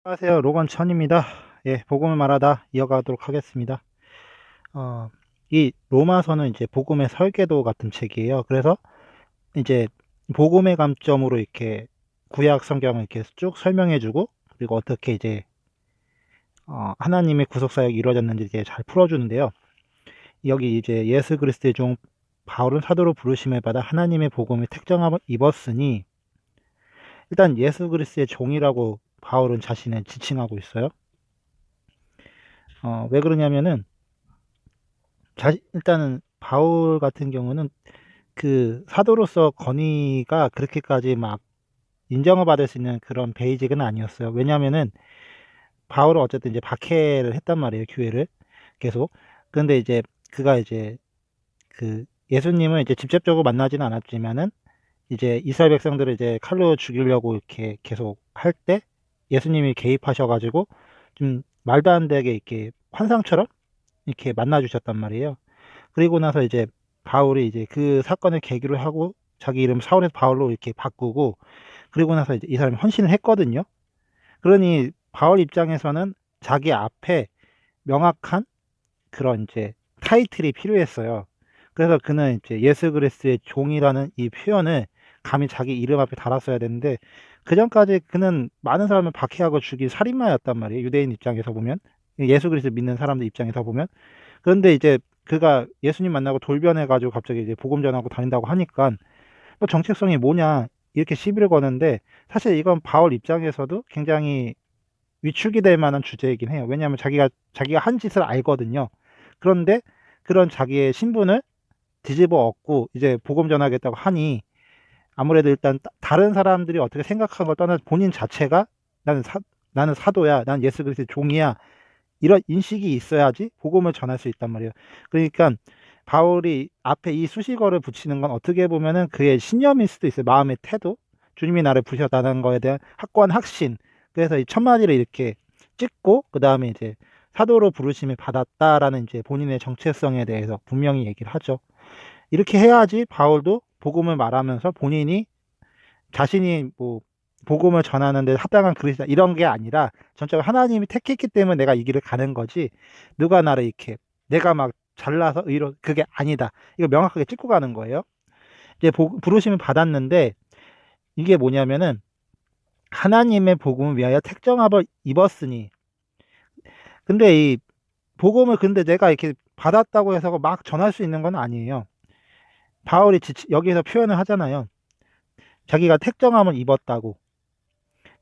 안녕하세요. 로건 천입니다. 예, 복음을 말하다 이어가도록 하겠습니다. 어, 이 로마서는 이제 복음의 설계도 같은 책이에요. 그래서 이제 복음의 관점으로 이렇게 구약 성경을 이렇게 쭉 설명해주고, 그리고 어떻게 이제 하나님의 구속 사역이 이루어졌는지 이제 잘 풀어주는데요. 여기 이제 예수 그리스도의 종 바울은 사도로 부르심을 받아 하나님의 복음의 특정함을 입었으니, 일단 예수 그리스도의 종이라고 바울은 자신을 지칭하고 있어요. 왜 그러냐면은 일단은 바울 같은 경우는 그 사도로서 권위가 그렇게까지 막 인정을 받을 수 있는 그런 베이직은 아니었어요. 왜냐면은 바울은 어쨌든 이제 박해를 했단 말이에요, 교회를 계속. 그런데 이제 그가 이제 그 예수님을 이제 직접적으로 만나지는 않았지만은 이제 이스라엘 백성들을 이제 칼로 죽이려고 이렇게 계속 할 때 예수님이 개입하셔가지고 좀 말도 안 되게 이렇게 환상처럼 이렇게 만나 주셨단 말이에요. 그리고 나서 이제 바울이 이제 그 사건을 계기로 하고 자기 이름 사울에서 바울로 이렇게 바꾸고, 그리고 나서 이제 이 사람이 헌신을 했거든요. 그러니 바울 입장에서는 자기 앞에 명확한 그런 이제 타이틀이 필요했어요. 그래서 그는 이제 예수 그리스도의 종이라는 이 표현을 감히 자기 이름 앞에 달았어야 되는데, 그 전까지 그는 많은 사람을 박해하고 죽인 살인마였단 말이에요. 유대인 입장에서 보면, 예수 그리스도 믿는 사람들 입장에서 보면. 그런데 이제 그가 예수님 만나고 돌변해가지고 갑자기 이제 복음 전하고 다닌다고 하니까 뭐 정체성이 뭐냐 이렇게 시비를 거는데, 사실 이건 바울 입장에서도 굉장히 위축이 될 만한 주제이긴 해요. 왜냐하면 자기가 한 짓을 알거든요. 그런데 그런 자기의 신분을 뒤집어 엎고 이제 복음 전하겠다고 하니, 아무래도 일단 다른 사람들이 어떻게 생각한 걸 떠나 본인 자체가 나는 나는 사도야, 난 예수 그리스도의 종이야, 이런 인식이 있어야지 복음을 전할 수 있단 말이에요. 그러니까 바울이 앞에 이 수식어를 붙이는 건 어떻게 보면은 그의 신념일 수도 있어요. 마음의 태도. 주님이 나를 부르셨다는 거에 대한 확고한 확신. 그래서 이 첫 마디를 이렇게 찍고 그 다음에 이제 사도로 부르심을 받았다라는 이제 본인의 정체성에 대해서 분명히 얘기를 하죠. 이렇게 해야지 바울도 복음을 말하면서 본인이 자신이 뭐 복음을 전하는 데 합당한 그리스도다 이런 게 아니라, 전적으로 하나님이 택했기 때문에 내가 이 길을 가는 거지, 누가 나를 이렇게 내가 막 잘나서 의로 그게 아니다, 이거 명확하게 찍고 가는 거예요. 이제 부르심을 받았는데, 이게 뭐냐면은 하나님의 복음을 위하여 택정함을 입었으니. 근데 이 복음을 근데 내가 이렇게 받았다고 해서 막 전할 수 있는 건 아니에요. 바울이 여기서 표현을 하잖아요. 자기가 택정함을 입었다고.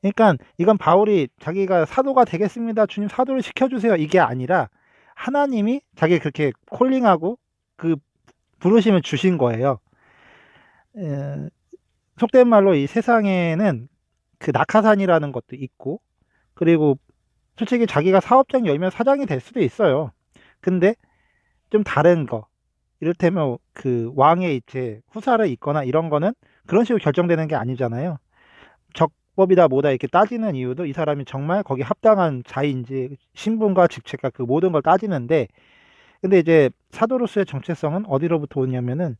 그러니까 이건 바울이 자기가 사도가 되겠습니다, 주님 사도를 시켜주세요, 이게 아니라 하나님이 자기 그렇게 콜링하고 그 부르심을 주신 거예요. 에, 속된 말로 이 세상에는 그 낙하산이라는 것도 있고, 그리고 솔직히 자기가 사업장 열면 사장이 될 수도 있어요. 근데 좀 다른 거, 이를테면 그 왕의 이제 후사를 잇거나 이런 거는 그런 식으로 결정되는 게 아니잖아요. 적법이다 뭐다 이렇게 따지는 이유도 이 사람이 정말 거기 합당한 자인지 신분과 직책과 그 모든 걸 따지는데, 근데 이제 사도로서의 정체성은 어디로부터 오냐면은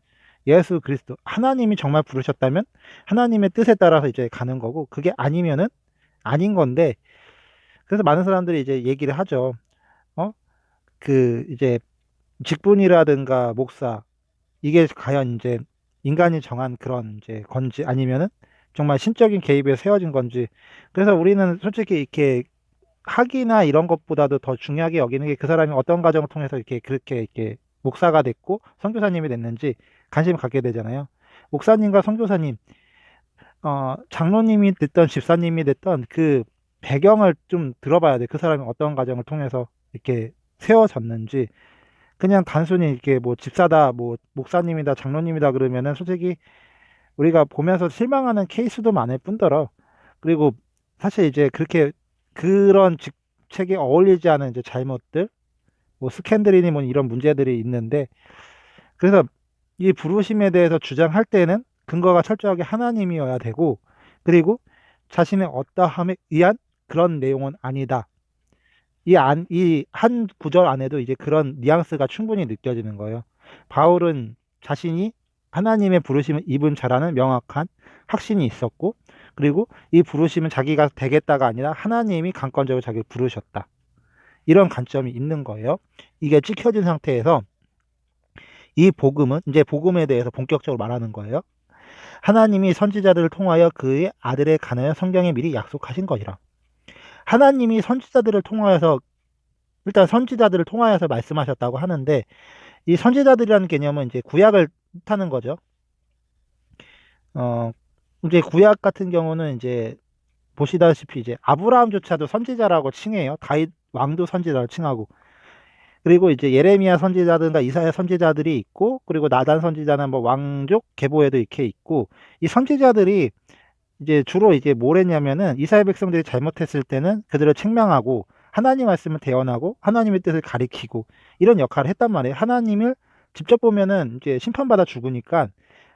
예수 그리스도, 하나님이 정말 부르셨다면 하나님의 뜻에 따라서 이제 가는 거고, 그게 아니면은 아닌 건데. 그래서 많은 사람들이 이제 얘기를 하죠. 어? 그 이제 직분이라든가 목사, 이게 과연 이제 인간이 정한 그런 이제 건지 아니면은 정말 신적인 개입에 세워진 건지. 그래서 우리는 솔직히 이렇게 학위나 이런 것보다도 더 중요하게 여기는 게 그 사람이 어떤 과정을 통해서 이렇게 그렇게 이렇게 목사가 됐고 선교사님이 됐는지 관심을 갖게 되잖아요. 목사님과 선교사님, 장로님이 됐던 집사님이 됐던 그 배경을 좀 들어봐야 돼. 그 사람이 어떤 과정을 통해서 이렇게 세워졌는지. 그냥 단순히 이렇게 뭐 집사다, 뭐 목사님이다, 장로님이다 그러면은 솔직히 우리가 보면서 실망하는 케이스도 많을 뿐더러, 그리고 사실 이제 그렇게 그런 직책에 어울리지 않은 이제 잘못들, 뭐 스캔들이니 뭐 이런 문제들이 있는데, 그래서 이 부르심에 대해서 주장할 때는 근거가 철저하게 하나님이어야 되고, 그리고 자신의 어떠함에 의한 그런 내용은 아니다. 이 한 구절 안에도 이제 그런 뉘앙스가 충분히 느껴지는 거예요. 바울은 자신이 하나님의 부르심을 입은 자라는 명확한 확신이 있었고, 그리고 이 부르심은 자기가 되겠다가 아니라 하나님이 강권적으로 자기를 부르셨다. 이런 관점이 있는 거예요. 이게 찍혀진 상태에서 이 복음은 이제 복음에 대해서 본격적으로 말하는 거예요. 하나님이 선지자들을 통하여 그의 아들에 관하여 성경에 미리 약속하신 것이라. 하나님이 선지자들을 통하여서 일단 선지자들을 통하여서 말씀하셨다고 하는데 이 선지자들이라는 개념은 이제 구약을 뜻하는 거죠. 이제 구약 같은 경우는 이제 보시다시피 이제 아브라함조차도 선지자라고 칭해요. 다윗 왕도 선지자라고 칭하고. 그리고 이제 예레미야 선지자든가 이사야 선지자들이 있고, 그리고 나단 선지자는 뭐 왕족 계보에도 이렇게 있고, 이 선지자들이 이제 주로 이제 뭘 했냐면은 이스라엘 백성들이 잘못했을 때는 그들을 책망하고 하나님 말씀을 대언하고 하나님의 뜻을 가리키고 이런 역할을 했단 말이에요. 하나님을 직접 보면은 이제 심판받아 죽으니까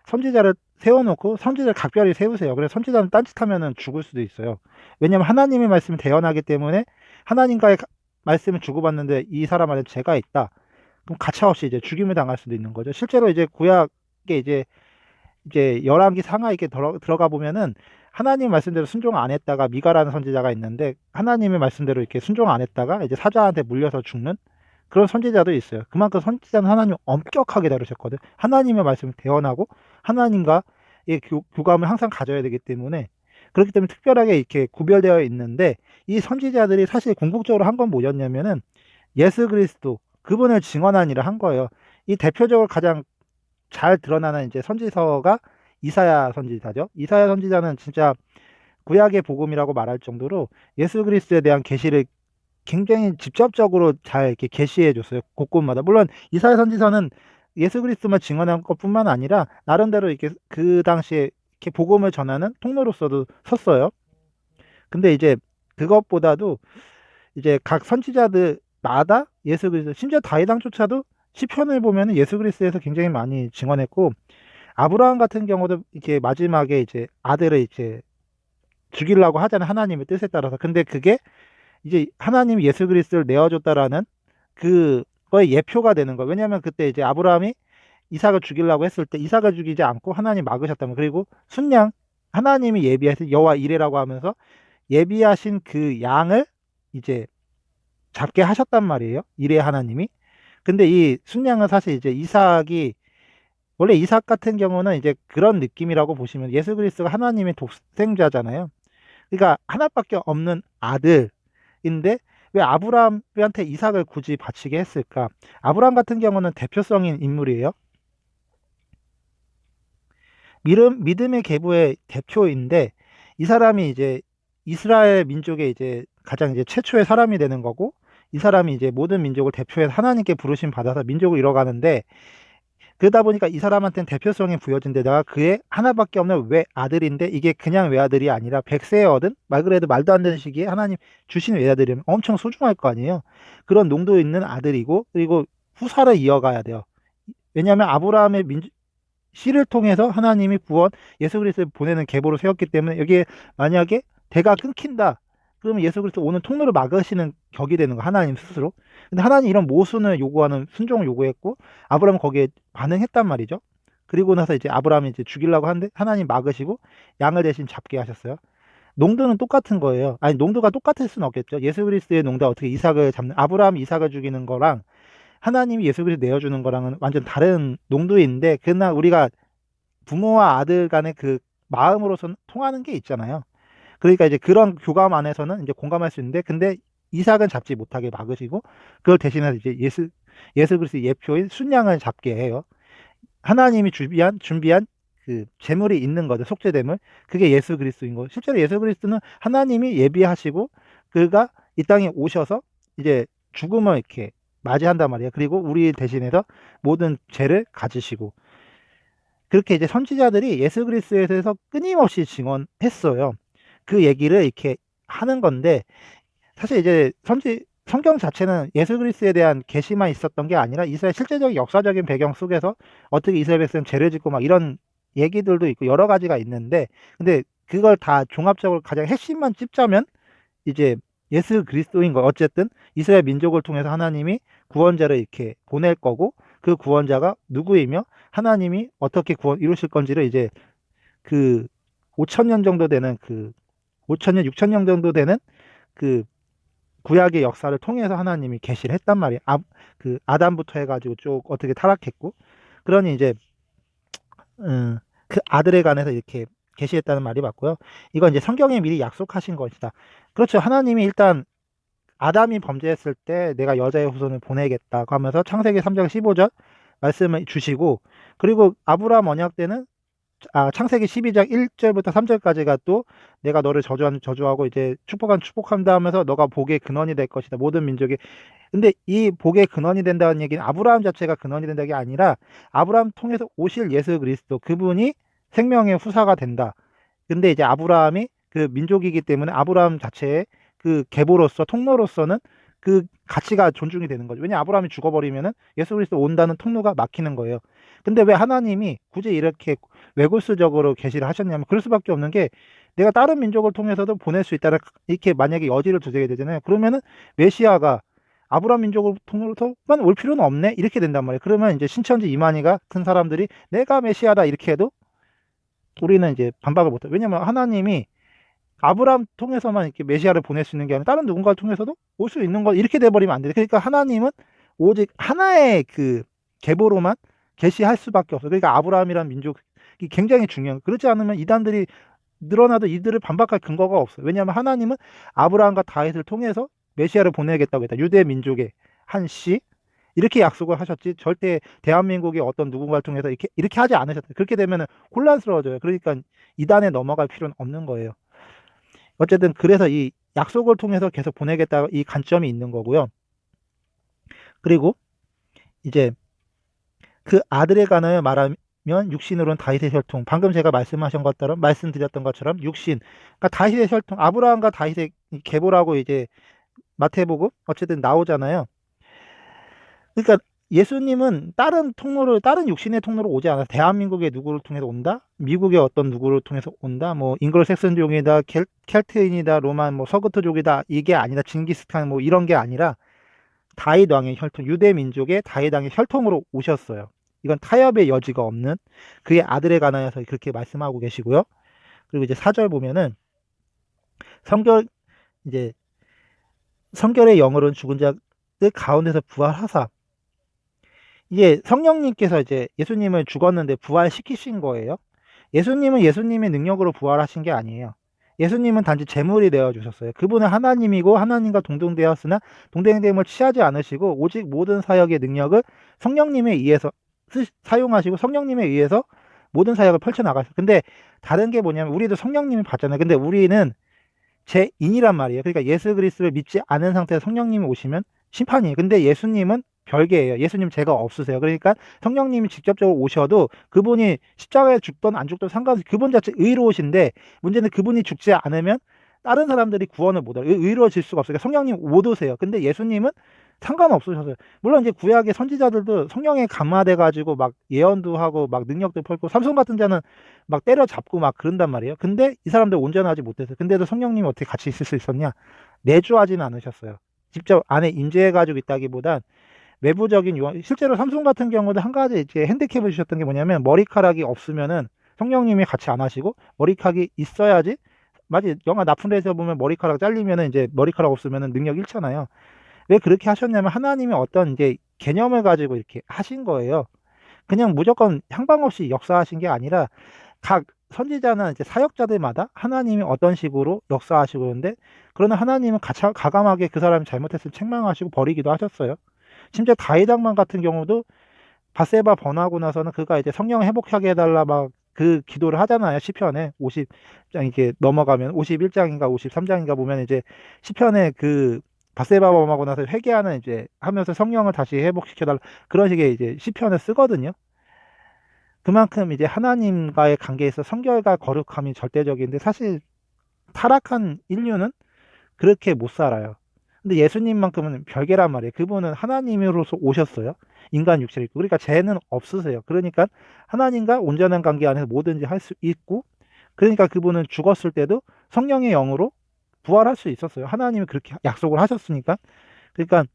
선지자를 세워놓고 선지자를 각별히 세우세요. 그래서 선지자는 딴짓하면은 죽을 수도 있어요. 왜냐하면 하나님의 말씀을 대언하기 때문에 하나님과의 말씀을 주고받는데 이 사람한테 죄가 있다. 그럼 가차없이 이제 죽임을 당할 수도 있는 거죠. 실제로 이제 구약에 이제 열왕기 상하에 이렇게 들어가 보면은 하나님 말씀대로 순종 안 했다가 미가라는 선지자가 있는데 하나님의 말씀대로 이렇게 순종 안 했다가 이제 사자한테 물려서 죽는 그런 선지자도 있어요. 그만큼 선지자는 하나님 엄격하게 다루셨거든. 하나님의 말씀을 대언하고 하나님과 이 교감을 항상 가져야 되기 때문에 그렇기 때문에 특별하게 이렇게 구별되어 있는데 이 선지자들이 사실 궁극적으로 한 건 뭐였냐면은 예수 그리스도 그분을 증언한 일을 한 거예요. 이 대표적으로 가장 잘 드러나는 이제 선지서가 이사야 선지자죠. 이사야 선지자는 진짜 구약의 복음이라고 말할 정도로 예수 그리스도에 대한 계시를 굉장히 직접적으로 잘 이렇게 계시해 줬어요. 곳곳마다. 물론 이사야 선지서는 예수 그리스도만 증언한 것뿐만 아니라 나름대로 이렇게 그 당시에 이렇게 복음을 전하는 통로로서도 섰어요. 근데 이제 그것보다도 이제 각 선지자들마다 예수 그리스도 심지어 다윗 왕조차도 시편을 보면은 예수 그리스도에서 굉장히 많이 증언했고 아브라함 같은 경우도 이렇게 마지막에 이제 아들을 이제 죽이려고 하잖아요. 하나님의 뜻에 따라서. 근데 그게 이제 하나님이 예수 그리스도를 내어줬다라는 그거의 예표가 되는 거예요. 왜냐하면 그때 이제 아브라함이 이삭을 죽이려고 했을 때 이삭을 죽이지 않고 하나님 막으셨다면 그리고 순양 하나님이 예비하신 여호와 이레라고 하면서 예비하신 그 양을 이제 잡게 하셨단 말이에요. 이레 하나님이. 근데 이 순양은 사실 이제 이삭이 원래 이삭 같은 경우는 이제 그런 느낌이라고 보시면 예수 그리스도가 하나님의 독생자잖아요. 그러니까 하나밖에 없는 아들인데 왜 아브라함한테 이삭을 굳이 바치게 했을까? 아브라함 같은 경우는 대표성인 인물이에요. 믿음의 계보의 대표인데 이 사람이 이제 이스라엘 민족의 이제 가장 이제 최초의 사람이 되는 거고 이 사람이 이제 모든 민족을 대표해서 하나님께 부르심 받아서 민족을 이뤄가는데 그러다 보니까 이 사람한테는 대표성이 부여진 데다가 그의 하나밖에 없는 외아들인데 이게 그냥 외아들이 아니라 100세에 얻은 말 그래도 말도 안 되는 시기에 하나님 주신 외아들이면 엄청 소중할 거 아니에요. 그런 농도 있는 아들이고 그리고 후사를 이어가야 돼요. 왜냐하면 아브라함의 씨를 통해서 하나님이 구원 예수 그리스도를 보내는 계보를 세웠기 때문에 여기에 만약에 대가 끊긴다. 그러면 예수 그리스도 오는 통로를 막으시는 격이 되는 거 하나님 스스로. 근데 하나님 이런 모순을 요구하는 순종을 요구했고 아브라함은 거기에 반응했단 말이죠. 그리고 나서 이제 아브라함이 이제 죽이려고 하는데 하나님 막으시고 양을 대신 잡게 하셨어요. 농도는 똑같은 거예요. 아니 농도가 똑같을 수는 없겠죠. 예수 그리스도의 농도가 어떻게 이삭을 잡는 아브라함이 이삭을 죽이는 거랑 하나님이 예수 그리스도 내어주는 거랑은 완전 다른 농도인데 그러나 우리가 부모와 아들 간의 그 마음으로서는 통하는 게 있잖아요. 그러니까 이제 그런 교감 안에서는 이제 공감할 수 있는데 근데 이삭은 잡지 못하게 막으시고 그걸 대신해서 이제 예수 그리스도의 예표인 순양을 잡게 해요. 하나님이 준비한 그 재물이 있는 거죠. 속죄됨을. 그게 예수 그리스도인 거. 실제로 예수 그리스도는 하나님이 예비하시고 그가 이 땅에 오셔서 이제 죽음을 이렇게 맞이한단 말이에요. 그리고 우리 대신해서 모든 죄를 가지시고 그렇게 이제 선지자들이 예수 그리스도에 대해서 끊임없이 증언했어요. 그 얘기를 이렇게 하는 건데 사실 이제 성경 자체는 예수 그리스도에 대한 계시만 있었던 게 아니라 이스라엘 실제적인 역사적인 배경 속에서 어떻게 이스라엘 백성 죄를 짓고 막 이런 얘기들도 있고 여러 가지가 있는데 근데 그걸 다 종합적으로 가장 핵심만 찝자면 이제 예수 그리스도인 거 어쨌든 이스라엘 민족을 통해서 하나님이 구원자를 이렇게 보낼 거고 그 구원자가 누구이며 하나님이 어떻게 구원 이루실 건지를 이제 그 5,000년 정도 되는 5,000년, 6,000년 정도 되는 그 구약의 역사를 통해서 하나님이 계시를 했단 말이에요. 아담부터 해가지고 쭉 어떻게 타락했고, 그러니 이제 그 아들에 관해서 이렇게 계시했다는 말이 맞고요. 이건 이제 성경에 미리 약속하신 것이다. 그렇죠. 하나님이 일단 아담이 범죄했을 때 내가 여자의 후손을 보내겠다고 하면서 창세기 3장 15절 말씀을 주시고, 그리고 아브라함 언약 때는 창세기 12장 1절부터 3절까지가 또 내가 너를 저주하고 이제 축복한다 하면서 너가 복의 근원이 될 것이다. 모든 민족이. 근데 이 복의 근원이 된다는 얘기는 아브라함 자체가 근원이 된다는 게 아니라 아브라함 통해서 오실 예수 그리스도, 그분이 생명의 후사가 된다. 근데 이제 아브라함이 그 민족이기 때문에 아브라함 자체의 그 계보로서 통로로서는 그 가치가 존중이 되는 거죠. 왜냐, 아브라함이 죽어버리면은 예수 그리스도 온다는 통로가 막히는 거예요. 근데 왜 하나님이 굳이 이렇게 외골수적으로 계시를 하셨냐면, 그럴 수밖에 없는 게, 내가 다른 민족을 통해서도 보낼 수 있다는, 이렇게 만약에 여지를 두게 되잖아요. 그러면은 메시아가 아브라함 민족을 통해서만 올 필요는 없네, 이렇게 된단 말이에요. 그러면 이제 신천지 이만희가 큰 사람들이 내가 메시아다 이렇게 해도 우리는 이제 반박을 못해. 왜냐면 하나님이 아브라함 통해서만 이렇게 메시아를 보낼 수 있는 게 아니라 다른 누군가를 통해서도 올 수 있는 거, 이렇게 돼버리면 안 돼. 그러니까 하나님은 오직 하나의 그 계보로만 계시할 수밖에 없어. 그러니까 아브라함이라는 민족이 굉장히 중요한. 그렇지 않으면 이단들이 늘어나도 이들을 반박할 근거가 없어요. 왜냐하면 하나님은 아브라함과 다윗을 통해서 메시아를 보내겠다고 했다. 유대 민족의 한 씨, 이렇게 약속을 하셨지, 절대 대한민국의 어떤 누군가를 통해서 이렇게 하지 않으셨다. 그렇게 되면 혼란스러워져요. 그러니까 이단에 넘어갈 필요는 없는 거예요. 어쨌든 그래서 이 약속을 통해서 계속 보내겠다, 이 관점이 있는 거고요. 그리고 이제 그 아들에 관하여 말하면 육신으로는 다윗의 혈통, 방금 제가 말씀드렸던 것처럼 육신, 그러니까 다윗의 혈통, 아브라함과 다윗의 계보라고 이제 마태복음 어쨌든 나오잖아요. 그러니까 예수님은 다른 육신의 통로로 오지 않아서 대한민국의 누구를 통해서 온다? 미국의 어떤 누구를 통해서 온다? 뭐 잉글로색슨족이다, 켈트인이다, 로만 뭐 서구트족이다, 이게 아니라 징기스칸 뭐 이런 게 아니라 다윗 왕의 혈통, 유대 민족의 다윗 왕의 혈통으로 오셨어요. 이건 타협의 여지가 없는 그의 아들에 관하여서 그렇게 말씀하고 계시고요. 그리고 이제 4절 보면은 성결 이제 성결의 영으로는 죽은 자들 가운데서 부활하사, 이게 성령님께서 이제 예수님을 죽었는데 부활시키신 거예요. 예수님은 예수님의 능력으로 부활하신 게 아니에요. 예수님은 단지 제물이 되어 주셨어요. 그분은 하나님이고 하나님과 동등되었으나 동등됨을 취하지 않으시고 오직 모든 사역의 능력을 성령님에 의해서 사용하시고 성령님에 의해서 모든 사역을 펼쳐나가셨어요. 근데 다른 게 뭐냐면, 우리도 성령님이 받잖아요. 근데 우리는 죄인이란 말이에요. 그러니까 예수 그리스도를 믿지 않은 상태에서 성령님이 오시면 심판이에요. 근데 예수님은 별개예요. 예수님 죄가 없으세요. 그러니까 성령님이 직접적으로 오셔도 그분이 십자가에 죽든 안 죽든 상관없이 그분 자체 의로우신데, 문제는 그분이 죽지 않으면 다른 사람들이 구원을 못 얻어요. 의로워질 수가 없어요. 그러니까 성령님 못 오세요. 근데 예수님은 상관없으셔서요. 물론 이제 구약의 선지자들도 성령에 감화돼 가지고 막 예언도 하고 막 능력도 펼고, 삼손 같은 자는 막 때려잡고 막 그런단 말이에요. 근데 이 사람들 온전하지 못해서. 근데도 성령님이 어떻게 같이 있을 수 있었냐? 내주하지는 않으셨어요. 직접 안에 임재해 가지고 있다기보단 외부적인 요한, 실제로 삼손 같은 경우도 한 가지 이제 핸디캡을 주셨던 게 뭐냐면, 머리카락이 없으면은 성령님이 같이 안 하시고 머리카락이 있어야지. 맞지? 영화 나폴레에서 보면 머리카락 잘리면은 이제 머리카락 없으면은 능력 잃잖아요. 왜 그렇게 하셨냐면, 하나님의 어떤 이제 개념을 가지고 이렇게 하신 거예요. 그냥 무조건 향방 없이 역사하신 게 아니라 각 선지자나 이제 사역자들마다 하나님이 어떤 식으로 역사하시고, 그런데 그러나 하나님은 가감하게 그 사람이 잘못했으면 책망하시고 버리기도 하셨어요. 심지어 다윗 왕만 같은 경우도 바세바 번하고 나서는 그가 이제 성령 회복하게 해달라 막 그 기도를 하잖아요. 시편에 50장 이렇게 넘어가면 51장인가 53장인가 보면 이제 시편에 그 바세바 범하고 나서 회개하는 이제 하면서 성령을 다시 회복시켜달라, 그런 식의 이제 시편을 쓰거든요. 그만큼 이제 하나님과의 관계에서 성결과 거룩함이 절대적인데, 사실 타락한 인류는 그렇게 못 살아요. 근데 예수님만큼은 별개란 말이에요. 그분은 하나님으로서 오셨어요. 인간 육체를 입고. 그러니까 죄는 없으세요. 그러니까 하나님과 온전한 관계 안에서 뭐든지 할 수 있고, 그러니까 그분은 죽었을 때도 성령의 영으로 부활할 수 있었어요. 하나님이 그렇게 약속을 하셨으니까. 그러니까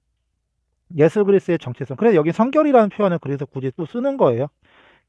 예수 그리스도의 정체성. 그래서 여기 성결이라는 표현을 그래서 굳이 또 쓰는 거예요.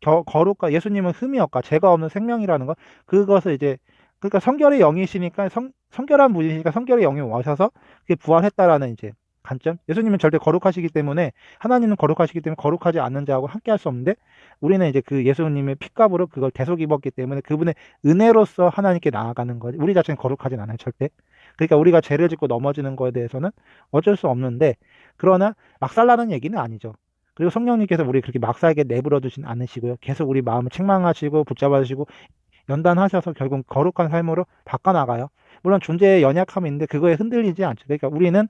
거룩과 예수님은 흠이 없고 죄가 없는 생명이라는 거 그것을 이제 그러니까 성결의 영이시니까 성결한 분이시니까 성결의 영이 오셔서 그게 부활했다라는 이제 관점. 예수님은 절대 거룩하시기 때문에 하나님은 거룩하시기 때문에 거룩하지 않는 자하고 함께 할 수 없는데 우리는 이제 그 예수님의 피값으로 그걸 대속 입었기 때문에 그분의 은혜로서 하나님께 나아가는 거지. 우리 자체는 거룩하진 않아요, 절대. 그러니까 우리가 죄를 짓고 넘어지는 거에 대해서는 어쩔 수 없는데 그러나 막살라는 얘기는 아니죠. 그리고 성령님께서 우리 그렇게 막사에게 내버려 두진 않으시고요. 계속 우리 마음을 책망하시고 붙잡아 주시고 연단하셔서 결국 거룩한 삶으로 바꿔나가요. 물론 존재의 연약함이 있는데 그거에 흔들리지 않죠. 그러니까 우리는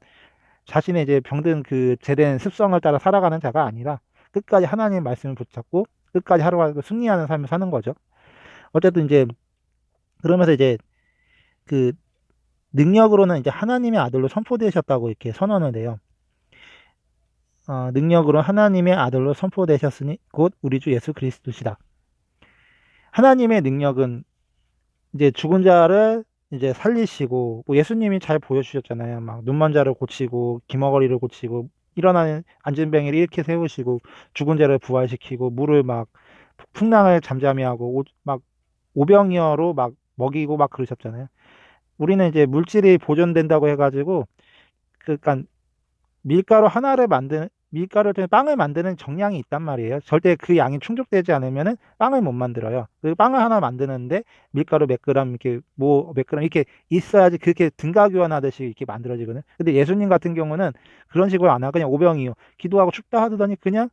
자신의 이제 병든 그 제된 습성을 따라 살아가는 자가 아니라 끝까지 하나님의 말씀을 붙잡고 끝까지 하루하루 승리하는 삶을 사는 거죠. 어쨌든 이제 그러면서 이제 그 능력으로는 이제 하나님의 아들로 선포되셨다고 이렇게 선언을 해요. 능력으로 하나님의 아들로 선포되셨으니 곧 우리 주 예수 그리스도시다. 하나님의 능력은 이제 죽은 자를 이제 살리시고 뭐 예수님이 잘 보여주셨잖아요. 막 눈먼 자를 고치고 귀머거리를 고치고 일어나는 앉은 병이를 일으켜 세우시고 죽은 자를 부활시키고 물을 막 풍랑을 잠잠히 하고 막 오병이어로 막 먹이고 막 그러셨잖아요. 우리는 이제 물질이 보존된다고 해가지고 그러니까 밀가루를 통해 빵을 만드는 정량이 있단 말이에요. 절대 그 양이 충족되지 않으면은 빵을 못 만들어요. 그 빵을 하나 만드는데 밀가루 몇 그램 이렇게 뭐 몇 그램 이렇게 있어야지 그렇게 등가 교환하듯이 이렇게 만들어지거든요. 근데 예수님 같은 경우는 그런 식으로 안 하고 그냥 오병이요. 기도하고 춥다 하더니 그냥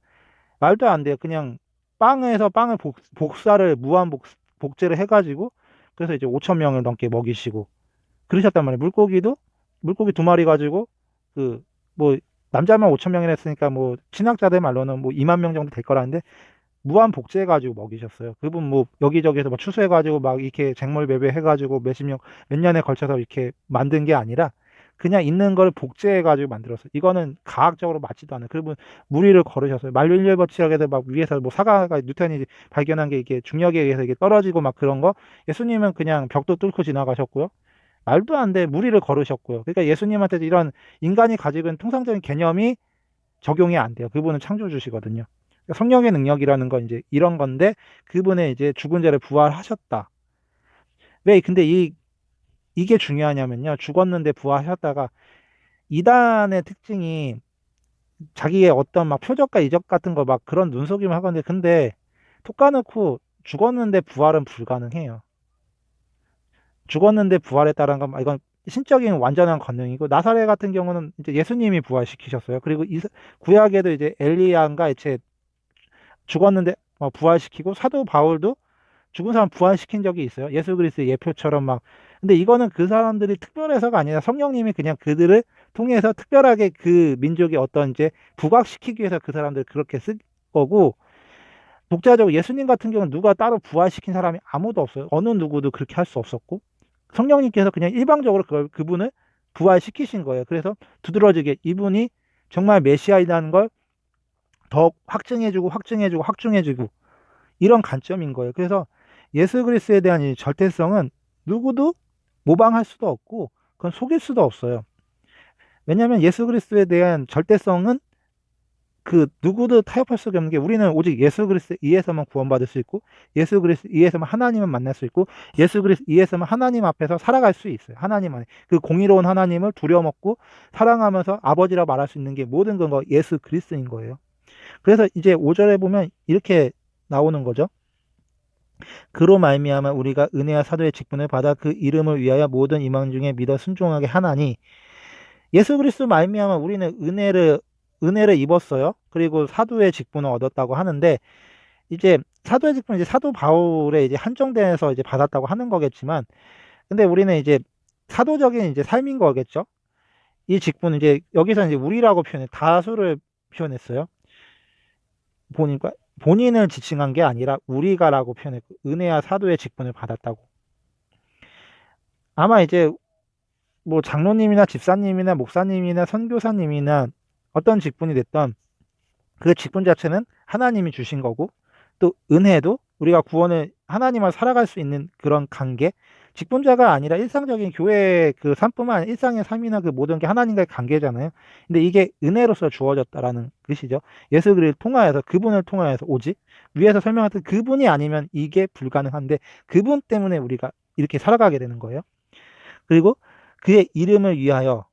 말도 안 돼요. 그냥 빵에서 빵을 복사를 무한 복제를 해가지고 그래서 이제 5천 명을 넘게 먹이시고 그러셨단 말이에요. 물고기 2마리 가지고 그 뭐 남자만 5천 명이나 했으니까 뭐 신학자들 말로는 뭐 2만 명 정도 될 거라는데 무한 복제해가지고 먹이셨어요. 그분 뭐 여기저기서 막 추수해가지고 막 이렇게 쟁물 배배해가지고 몇 년에 걸쳐서 이렇게 만든 게 아니라 그냥 있는 걸 복제해가지고 만들었어요. 이거는 과학적으로 맞지도 않아요. 그분 무리를 걸으셨어요. 만류인력거치학에서 막 위에서 뭐 사과가 뉴턴이 발견한 게 이게 중력에 의해서 이게 떨어지고 막 그런 거 예수님은 그냥 벽도 뚫고 지나가셨고요. 말도 안 돼 무리를 걸으셨고요. 그러니까 예수님한테 이런 인간이 가지고 있는 통상적인 개념이 적용이 안 돼요. 그분은 창조주시거든요. 그러니까 성령의 능력이라는 건 이제 이런 건데 그분의 이제 죽은 자를 부활하셨다. 왜 근데 이게 중요하냐면요. 죽었는데 부활하셨다가 이단의 특징이 자기의 어떤 막 표적과 이적 같은 거 막 그런 눈속임을 하건데 근데 톡 까놓고 죽었는데 부활은 불가능해요. 죽었는데 부활했다는 건 이건 신적인 완전한 권능이고 나사렛 같은 경우는 이제 예수님이 부활시키셨어요. 그리고 구약에도 이제 엘리야인가 이제 죽었는데 부활시키고 사도 바울도 죽은 사람 부활시킨 적이 있어요. 예수 그리스도의 예표처럼 막. 근데 이거는 그 사람들이 특별해서가 아니라 성령님이 그냥 그들을 통해서 특별하게 그 민족의 어떤 이제 부각시키기 위해서 그 사람들을 그렇게 쓴 거고 독자적으로 예수님 같은 경우는 누가 따로 부활시킨 사람이 아무도 없어요. 어느 누구도 그렇게 할 수 없었고 성령님께서 그냥 일방적으로 그분을 부활시키신 거예요. 그래서 두드러지게 이분이 정말 메시아이라는 걸 더 확증해주고 이런 관점인 거예요. 그래서 예수 그리스도에 대한 이 절대성은 누구도 모방할 수도 없고 그건 속일 수도 없어요. 왜냐하면 예수 그리스도에 대한 절대성은 그 누구도 타협할 수가 없는 게 우리는 오직 예수 그리스도 이에서만 구원받을 수 있고 예수 그리스도 이에서만 하나님을 만날 수 있고 예수 그리스도 이에서만 하나님 앞에서 살아갈 수 있어요. 하나님 안에 그 공의로운 하나님을 두려먹고 사랑하면서 아버지라 말할 수 있는 게 모든 건 예수 그리스도인 거예요. 그래서 이제 5절에 보면 이렇게 나오는 거죠. 그로 말미암아 우리가 은혜와 사도의 직분을 받아 그 이름을 위하여 모든 임원 중에 믿어 순종하게 하나니 예수 그리스도 말미암아 우리는 은혜를 입었어요. 그리고 사도의 직분을 얻었다고 하는데 이제 사도의 직분은 이제 사도 바울의 이제 한정돼서 이제 받았다고 하는 거겠지만 근데 우리는 이제 사도적인 이제 삶인 거겠죠. 이 직분은 이제 여기서 이제 우리라고 다수를 표현했어요. 본인을 지칭한 게 아니라 우리가라고 표현했고 은혜와 사도의 직분을 받았다고. 아마 이제 뭐 장로님이나 집사님이나 목사님이나 선교사님이나 어떤 직분이 됐던 그 직분 자체는 하나님이 주신 거고 또 은혜도 우리가 구원을 하나님과 살아갈 수 있는 그런 관계 직분자가 아니라 일상적인 교회의 그 삶뿐만 아니라 일상의 삶이나 그 모든 게 하나님과의 관계잖아요. 근데 이게 은혜로서 주어졌다라는 뜻이죠. 예수 그리스도를 통하여서, 그분을 통하여서, 오직 위에서 설명했던 그분이 아니면 이게 불가능한데 그분 때문에 우리가 이렇게 살아가게 되는 거예요. 그리고 그의 이름을 위하여,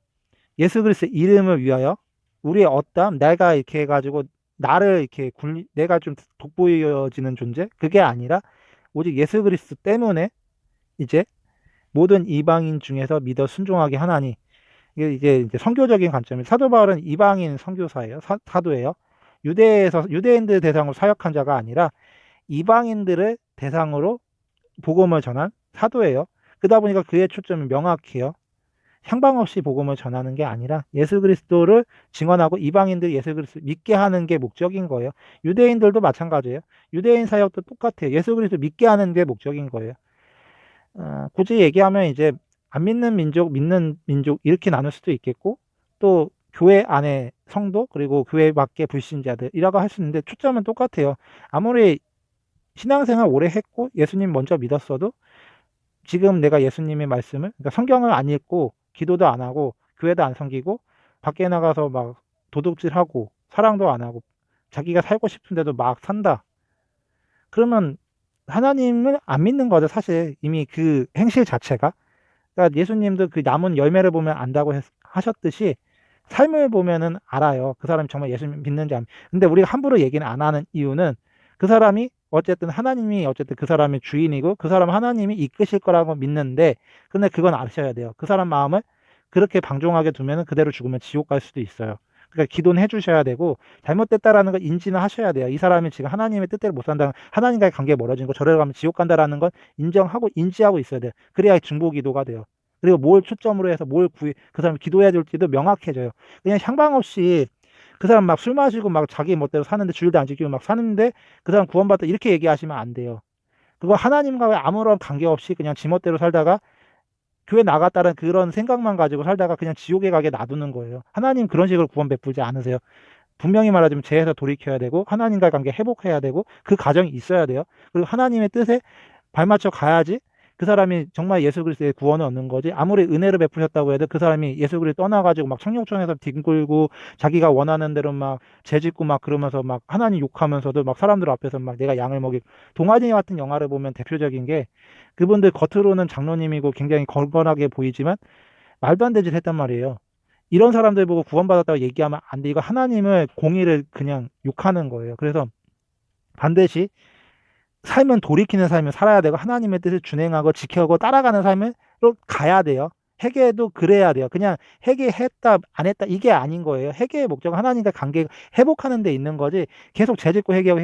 예수 그리스도의 이름을 위하여 우리의 어떠함, 내가 이렇게 해가지고 나를 이렇게 내가 좀 돋보여지는 존재, 그게 아니라 오직 예수 그리스도 때문에 이제 모든 이방인 중에서 믿어 순종하게 하나니. 이게 이제 선교적인 관점이, 사도 바울은 이방인 선교사예요. 사도예요. 유대인들 대상으로 사역한 자가 아니라 이방인들을 대상으로 복음을 전한 사도예요. 그러다 보니까 그의 초점이 명확해요. 향방 없이 복음을 전하는 게 아니라 예수 그리스도를 증언하고 이방인들이 예수 그리스도 믿게 하는 게 목적인 거예요. 유대인들도 마찬가지예요. 유대인 사역도 똑같아요. 예수 그리스도 믿게 하는 게 목적인 거예요. 굳이 얘기하면 이제 안 믿는 민족, 믿는 민족 이렇게 나눌 수도 있겠고, 또 교회 안에 성도, 그리고 교회 밖의 불신자들이라고 할 수 있는데 초점은 똑같아요. 아무리 신앙생활 오래 했고 예수님 먼저 믿었어도 지금 내가 예수님의 말씀을, 그러니까 성경을 안 읽고 기도도 안 하고 교회도 안 섬기고 밖에 나가서 막 도둑질하고 사랑도 안 하고 자기가 살고 싶은데도 막 산다. 그러면 하나님을 안 믿는 거죠, 사실. 이미 그 행실 자체가. 그러니까 예수님도 그 남은 열매를 보면 안다고 하셨듯이 삶을 보면은 알아요. 그 사람이 정말 예수님 믿는지 안. 근데 우리가 함부로 얘기는 안 하는 이유는 그 사람이 어쨌든 하나님이 어쨌든 그 사람의 주인이고 그 사람 하나님이 이끄실 거라고 믿는데, 근데 그건 아셔야 돼요. 그 사람 마음을 그렇게 방종하게 두면은 그대로 죽으면 지옥 갈 수도 있어요. 그러니까 기도는 해주셔야 되고 잘못됐다라는 걸 인지는 하셔야 돼요. 이 사람이 지금 하나님의 뜻대로 못 산다는, 하나님과의 관계가 멀어진 거, 저래 가면 지옥 간다라는 건 인정하고 인지하고 있어야 돼요. 그래야 중보 기도가 돼요. 그리고 뭘 초점으로 해서 뭘 그 사람이 기도해야 될지도 명확해져요. 그냥 향방 없이 그 사람 막 술 마시고 막 자기 멋대로 사는데, 주일도 안 지키고 막 사는데 그 사람 구원받다 이렇게 얘기하시면 안 돼요. 그거 하나님과 아무런 관계없이 그냥 지멋대로 살다가 교회 나갔다는 그런 생각만 가지고 살다가 그냥 지옥에 가게 놔두는 거예요. 하나님 그런 식으로 구원 베풀지 않으세요. 분명히 말하자면 죄에서 돌이켜야 되고 하나님과의 관계 회복해야 되고 그 과정이 있어야 돼요. 그리고 하나님의 뜻에 발맞춰 가야지 그 사람이 정말 예수 그리스도의 구원을 얻는 거지. 아무리 은혜를 베푸셨다고 해도 그 사람이 예수 그리스도 떠나가지고 막 청룡촌에서 뒹굴고 자기가 원하는 대로 막 죄짓고 막 그러면서 막 하나님 욕하면서도 막 사람들 앞에서 막 내가 양을 먹이고. 동아리 같은 영화를 보면 대표적인 게, 그분들 겉으로는 장로님이고 굉장히 걸걸하게 보이지만 말도 안 되는 짓 했단 말이에요. 이런 사람들 보고 구원받았다고 얘기하면 안 돼. 이거 하나님을, 공의를 그냥 욕하는 거예요. 그래서 반드시 삶은 돌이키는 삶을 살아야 되고 하나님의 뜻을 준행하고 지켜고 따라가는 삶으로 가야 돼요. 회개도 그래야 돼요. 그냥 회개했다 안 했다 이게 아닌 거예요. 회개의 목적은 하나님과 관계 회복하는 데 있는 거지, 계속 죄짓고 회개하고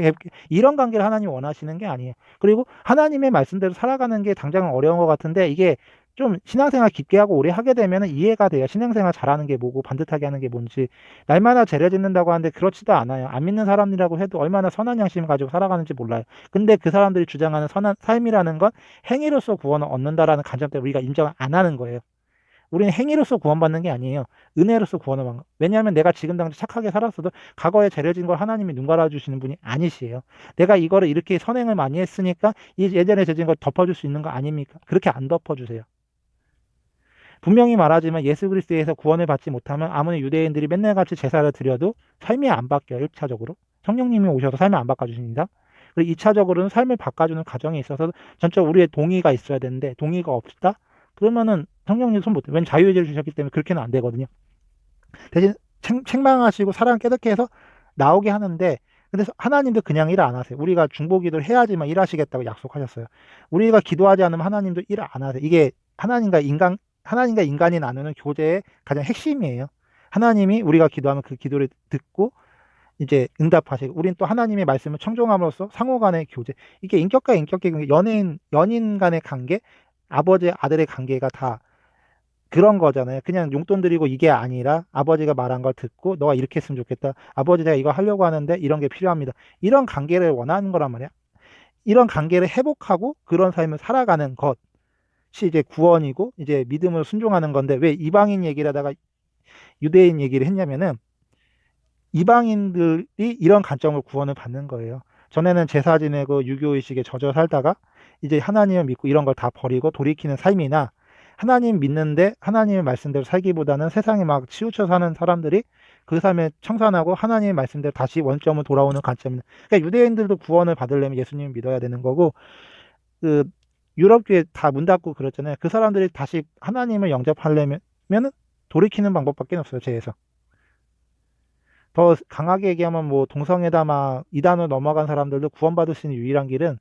이런 관계를 하나님 원하시는 게 아니에요. 그리고 하나님의 말씀대로 살아가는 게 당장은 어려운 것 같은데, 이게 좀 신앙생활 깊게 하고 오래 하게 되면 이해가 돼요. 신앙생활 잘하는 게 뭐고 반듯하게 하는 게 뭔지. 날마다 죄를 짓는다고 하는데 그렇지도 않아요. 안 믿는 사람이라고 해도 얼마나 선한 양심을 가지고 살아가는지 몰라요. 근데 그 사람들이 주장하는 선한 삶이라는 건 행위로서 구원을 얻는다라는 관점 때문에 우리가 인정을 안 하는 거예요. 우리는 행위로서 구원받는 게 아니에요. 은혜로서 구원을 받는 거예요. 왜냐하면 내가 지금 당장 착하게 살았어도 과거에 죄를 진 걸 하나님이 눈 갈아주시는 분이 아니시에요. 내가 이거를 이렇게 선행을 많이 했으니까 이 예전에 죄진 걸 덮어줄 수 있는 거 아닙니까? 그렇게 안 덮어주세요. 분명히 말하지만 예수 그리스도에서 구원을 받지 못하면 아무리 유대인들이 맨날 같이 제사를 드려도 삶이 안 바뀌어요. 1차적으로 성령님이 오셔서 삶을 안 바꿔주십니다. 그리고 2차적으로는 삶을 바꿔주는 과정에 있어서 전적 우리의 동의가 있어야 되는데 동의가 없다? 그러면은 성령님 손 못 대. 왜냐면 자유의지를 주셨기 때문에 그렇게는 안 되거든요. 대신 책망하시고 사랑 깨닫게 해서 나오게 하는데, 근데 하나님도 그냥 일 안 하세요. 우리가 중보기도를 해야지만 일하시겠다고 약속하셨어요. 우리가 기도하지 않으면 하나님도 일 안 하세요. 이게 하나님과 인간이 나누는 교제의 가장 핵심이에요. 하나님이 우리가 기도하면 그 기도를 듣고 이제 응답하시고, 우린 또 하나님의 말씀을 청종함으로써 상호 간의 교제. 이게 인격과 인격의 관계, 연인 간의 관계, 아버지 아들의 관계가 다 그런 거잖아요. 그냥 용돈 드리고 이게 아니라 아버지가 말한 걸 듣고 너가 이렇게 했으면 좋겠다. 아버지 제가 이거 하려고 하는데 이런 게 필요합니다. 이런 관계를 원하는 거란 말이야. 이런 관계를 회복하고 그런 삶을 살아가는 것이 이제 구원이고 이제 믿음을 순종하는 건데, 왜 이방인 얘기를 하다가 유대인 얘기를 했냐면은 이방인들이 이런 관점으로 구원을 받는 거예요. 전에는 제사 지내고 유교의식에 젖어 살다가 이제 하나님을 믿고 이런 걸 다 버리고 돌이키는 삶이나, 하나님 믿는데 하나님의 말씀대로 살기보다는 세상에 막 치우쳐 사는 사람들이 그 삶에 청산하고 하나님의 말씀대로 다시 원점으로 돌아오는 관점입니다. 그러니까 유대인들도 구원을 받으려면 예수님을 믿어야 되는 거고, 그 유럽교회 다 문 닫고 그랬잖아요. 그 사람들이 다시 하나님을 영접하려면 돌이키는 방법밖에 없어요, 제에서. 더 강하게 얘기하면 뭐 동성애다마 이단으로 넘어간 사람들도 구원받을 수 있는 유일한 길은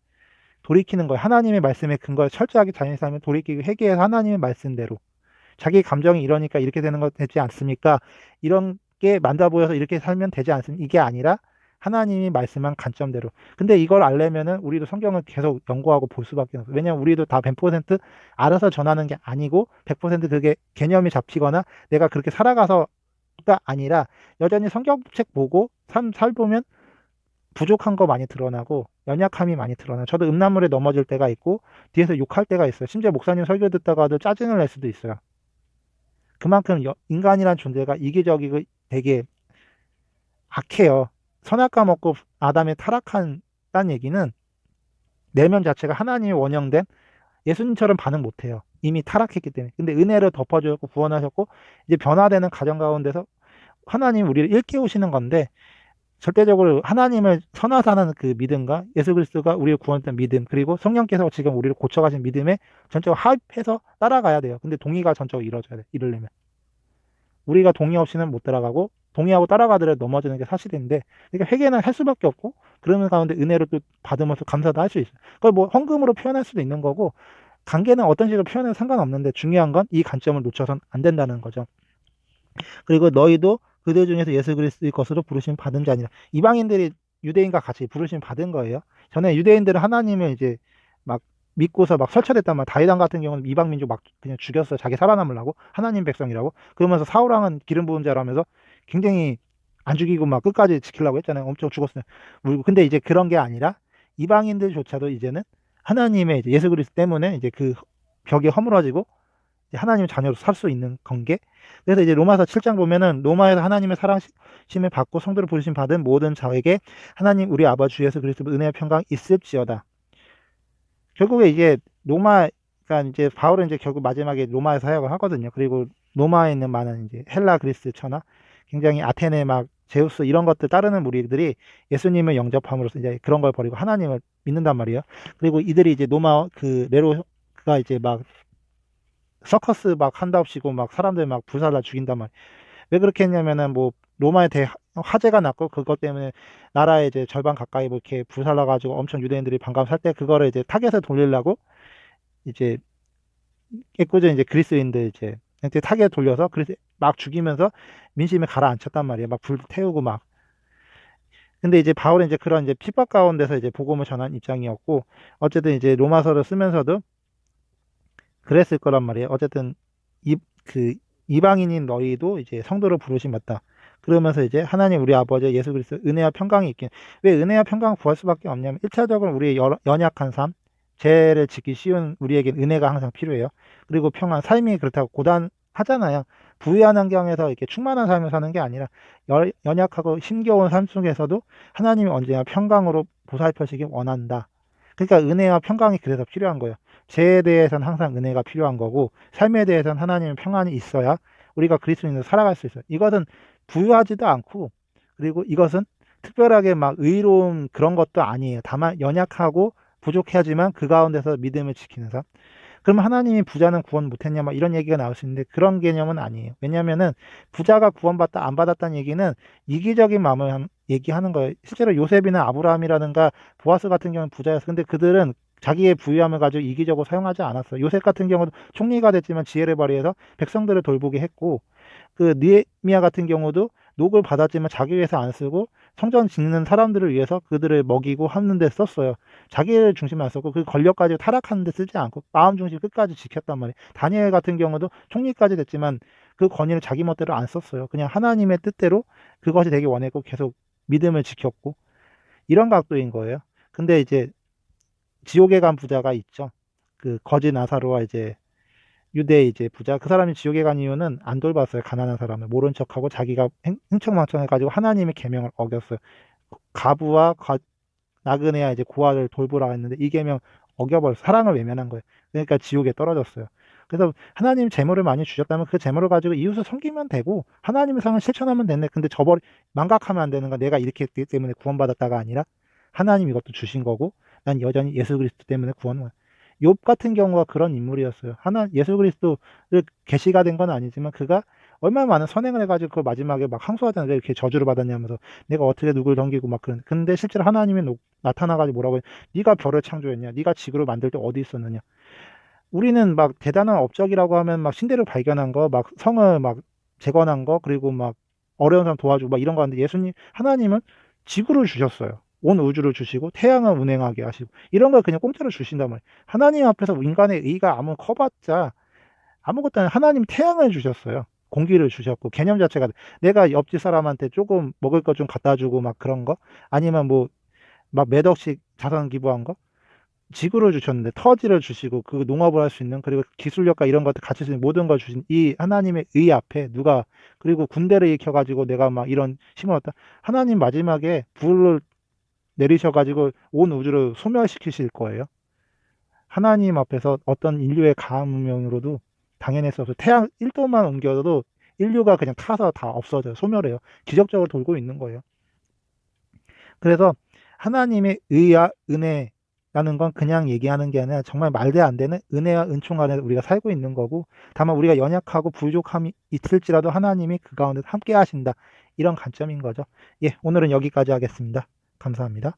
돌이키는 거예요. 하나님의 말씀에 근거해 철저하게 자신의 삶을 돌이키고 회개해서 하나님의 말씀대로, 자기 감정이 이러니까 이렇게 되는 거 되지 않습니까? 이런 게 맞아 보여서 이렇게 살면 되지 않습니까? 이게 아니라 하나님이 말씀한 관점대로. 근데 이걸 알려면은 우리도 성경을 계속 연구하고 볼 수밖에 없어요. 왜냐면 우리도 다 100% 알아서 전하는 게 아니고 100% 그게 개념이 잡히거나 내가 그렇게 살아가서가 아니라 여전히 성경책 보고 살보면 부족한 거 많이 드러나고 연약함이 많이 드러나요. 저도 음란물에 넘어질 때가 있고 뒤에서 욕할 때가 있어요. 심지어 목사님 설교 듣다가도 짜증을 낼 수도 있어요. 그만큼 인간이란 존재가 이기적이고 되게 악해요. 선악과 먹고 아담이 타락한다는 얘기는 내면 자체가 하나님의 원형된 예수님처럼 반응 못해요. 이미 타락했기 때문에. 근데 은혜를 덮어주셨고 구원하셨고 이제 변화되는 가정 가운데서 하나님 우리를 일깨우시는 건데, 절대적으로 하나님을 선화하는 그 믿음과 예수 그리스도가 우리를 구원했던 믿음, 그리고 성령께서 지금 우리를 고쳐가신 믿음에 전적으로 합해서 따라가야 돼요. 근데 동의가 전적으로 이루어져야 돼. 이러려면 우리가 동의 없이는 못 따라가고, 동의하고 따라가더라도 넘어지는 게 사실인데, 그러니까 회개는 할 수밖에 없고, 그러는 가운데 은혜를 또 받으면서 감사도 할 수 있어요. 그걸 뭐 헌금으로 표현할 수도 있는 거고, 관계는 어떤 식으로 표현해도 상관없는데 중요한 건 이 관점을 놓쳐선 안 된다는 거죠. 그리고 너희도 그들 중에서 예수 그리스도의 것으로 부르심 받은 자니라. 이방인들이 유대인과 같이 부르심 받은 거예요. 전에 유대인들은 하나님을 이제 막 믿고서 막 설치됐단 말이야. 다윗 왕 같은 경우는 이방 민족 막 그냥 죽였어요. 자기 살아남으려고. 하나님 백성이라고. 그러면서 사울 왕은 기름 부은 자라면서 굉장히 안 죽이고 막 끝까지 지키려고 했잖아요. 엄청 죽었어요. 물고. 근데 이제 그런 게 아니라 이방인들조차도 이제는 하나님의 이제 예수 그리스도 때문에 이제 그 벽이 허물어지고 하나님의 자녀로 살 수 있는 관계. 그래서 이제 로마서 7장 보면은 로마에서 하나님의 사랑심을 받고 성도를 부르심 받은 모든 자에게 하나님 우리 아버지 주 예수 그리스도 은혜와 평강 있을지어다. 결국에 이제 로마가 이제 바울은 이제 결국 마지막에 로마에 사역을 하거든요. 그리고 로마에 있는 많은 이제 헬라 그리스 천하, 굉장히 아테네 막 제우스 이런 것들 따르는 무리들이 예수님을 영접함으로써 이제 그런 걸 버리고 하나님을 믿는단 말이에요. 그리고 이들이 이제 로마 그 네로가 이제 막 서커스 막 한답시고 막 사람들 막 불살라 죽인단 말이야. 왜 그렇게 했냐면은 뭐 로마에 대해 화재가 났고 그것 때문에 나라의 이제 절반 가까이 뭐 이렇게 불살라 가지고 엄청 유대인들이 반감 살 때 그거를 이제 타겟에 돌리려고 이제 애꿎은 이제 그리스인들 이제 타겟에 돌려서 그리스 막 죽이면서 민심을 가라앉혔단 말이에요. 막 불 태우고 막. 근데 이제 바울은 이제 그런 이제 핍박 가운데서 이제 복음을 전한 입장이었고, 어쨌든 이제 로마서를 쓰면서도 그랬을 거란 말이에요. 어쨌든 그 이방인인 너희도 이제 성도로 부르심 받다. 그러면서 이제 하나님 우리 아버지 예수 그리스도 은혜와 평강이 있긴. 왜 은혜와 평강을 구할 수밖에 없냐면 1차적으로 우리의 연약한 삶, 죄를 짓기 쉬운 우리에게 은혜가 항상 필요해요. 그리고 평안, 삶이 그렇다고 고단하잖아요. 부유한 환경에서 이렇게 충만한 삶을 사는 게 아니라 연약하고 힘겨운 삶 속에서도 하나님이 언제나 평강으로 보살펴시길 원한다. 그러니까 은혜와 평강이 그래서 필요한 거예요. 죄에 대해서는 항상 은혜가 필요한 거고, 삶에 대해서는 하나님의 평안이 있어야 우리가 그리스도인으로 살아갈 수 있어요. 이것은 부유하지도 않고, 그리고 이것은 특별하게 막 의로운 그런 것도 아니에요. 다만 연약하고 부족하지만 그 가운데서 믿음을 지키는 삶. 그럼 하나님이 부자는 구원 못했냐 막 이런 얘기가 나올 수 있는데 그런 개념은 아니에요. 왜냐면은 부자가 구원받다 안 받았다는 얘기는 이기적인 마음을 얘기하는 거예요. 실제로 요셉이나 아브라함이라든가 보아스 같은 경우는 부자였어. 근데 그들은 자기의 부유함을 가지고 이기적으로 사용하지 않았어요. 요셉 같은 경우도 총리가 됐지만 지혜를 발휘해서 백성들을 돌보게 했고, 그 느헤미야 같은 경우도 녹을 받았지만 자기 위해서 안 쓰고 성전 짓는 사람들을 위해서 그들을 먹이고 하는 데 썼어요. 자기를 중심 안 썼고 그 권력까지 타락하는 데 쓰지 않고 마음 중심 끝까지 지켰단 말이에요. 다니엘 같은 경우도 총리까지 됐지만 그 권위를 자기 멋대로 안 썼어요. 그냥 하나님의 뜻대로 그것이 되게 원했고 계속 믿음을 지켰고, 이런 각도인 거예요. 근데 이제 지옥에 간 부자가 있죠. 그 거지 나사로와 이제 유대 이제 부자, 그 사람이 지옥에 간 이유는 안 돌봤어요. 가난한 사람을 모른 척하고 자기가 흥청망청해 가지고 하나님의 계명을 어겼어요. 가부와 나그네야 이제 고아를 돌보라 했는데 이 계명 어겨버려서 사랑을 외면한 거예요. 그러니까 지옥에 떨어졌어요. 그래서 하나님이 재물을 많이 주셨다면 그 재물을 가지고 이웃을 섬기면 되고 하나님의 상을 실천하면 되네. 근데 망각하면 안 되는 건 내가 이렇게 했기 때문에 구원받았다가 아니라 하나님 이것도 주신 거고 난 여전히 예수 그리스도 때문에 구원을. 욥 같은 경우가 그런 인물이었어요. 예수 그리스도를 계시가 된 건 아니지만 그가 얼마나 많은 선행을 해가지고 그 마지막에 막 항소하잖아요. 왜 이렇게 저주를 받았냐면서 내가 어떻게 누굴 넘기고 막 그런. 근데 실제로 하나님이 나타나가지고 뭐라고 해? 네가 별을 창조했냐? 네가 지구를 만들 때 어디 있었느냐? 우리는 막 대단한 업적이라고 하면 막 신대를 발견한 거, 막 성을 막 재건한 거, 그리고 막 어려운 사람 도와주고 막 이런 거 하는데 하나님은 지구를 주셨어요. 온 우주를 주시고 태양을 운행하게 하시고 이런 걸 그냥 공짜로 주신단 말이에요. 하나님 앞에서 인간의 의가 아무 커봤자 아무것도 아니라 하나님 태양을 주셨어요. 공기를 주셨고 개념 자체가 내가 옆집 사람한테 조금 먹을 거 좀 갖다 주고 막 그런 거 아니면 뭐 막 몇 억씩 자선 기부한 거 지구를 주셨는데 터지를 주시고 그 농업을 할 수 있는 그리고 기술력과 이런 것들 갖출 수 있는 모든 걸 주신 이 하나님의 의 앞에 누가 그리고 군대를 일으켜 가지고 내가 막 이런 힘을 얻다 하나님 마지막에 불을 내리셔 가지고 온 우주를 소멸시키실 거예요. 하나님 앞에서 어떤 인류의 가문명으로도 당연히 수 없어요. 태양 1도만 옮겨도 인류가 그냥 타서 다 없어져요. 소멸해요. 기적적으로 돌고 있는 거예요. 그래서 하나님의 의와 은혜라는 건 그냥 얘기하는 게 아니라 정말 말도 안 되는 은혜와 은총 안에 우리가 살고 있는 거고 다만 우리가 연약하고 부족함이 있을지라도 하나님이 그 가운데 함께 하신다. 이런 관점인 거죠. 예, 오늘은 여기까지 하겠습니다. 감사합니다.